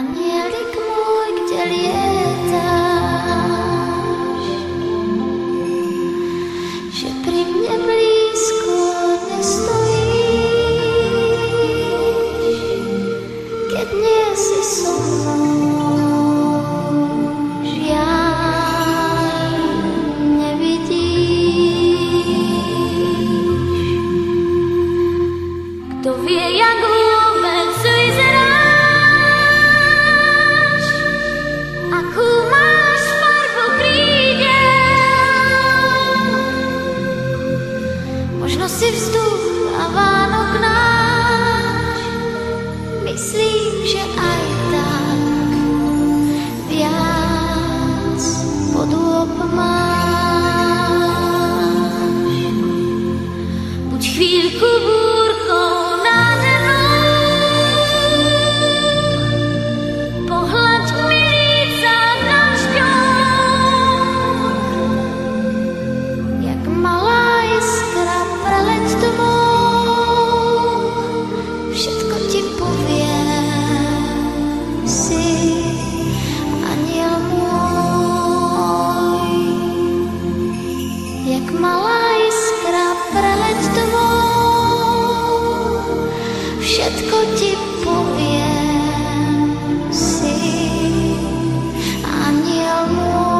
Anielik môj, kde lietáš, že pri mne blízko nestojíš, keď nie si so mnou, žiaľ nevidíš. Kto vie, jak vôbec vyzeráš, akú máš farbu krídel, možno si vzduch a Vánok náš, myslím, že aj tak viac podôb máš. Buď chvíľku búrkou nade mnou, pohľaď mi líca dažďom, jak malá iskra preleď tmou, všetko ti poviem, si aniel môj. Jak malá iskra preleď tmou, všetko ti poviem, si aniel môj.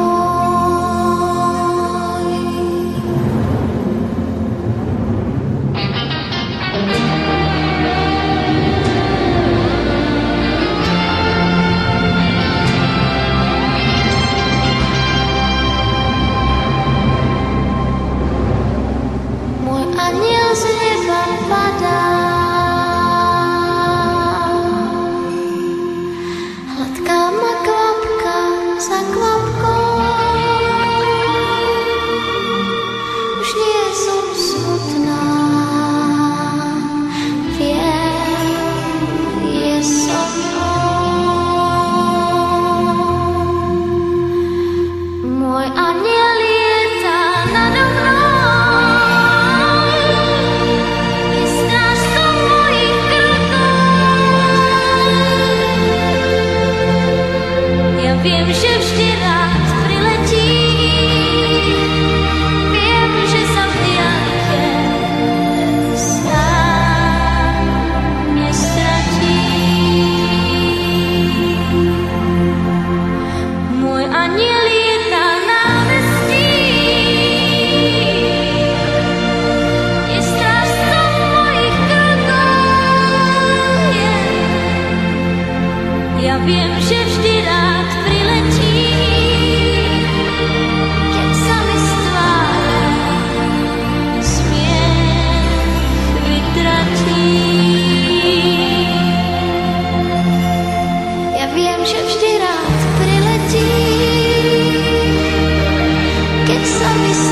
Môj aniel z neba padá, hladká ma kvapka za kvapkou, už nie som smutná, viem, je so mnou. Môj aniel lieta nado mnou, je strážcom mojich krokov. Ja viem, že vždy rád priletí, viem, že sa v diaľke sám nestratí. Môj aniel lieta námestí, je strážcom mojich krokov. Ja viem, že vždy rád priletí, keď sa mi z tváre smiech vytratí. Ja viem, že vždy rád priletí, keď sa mi z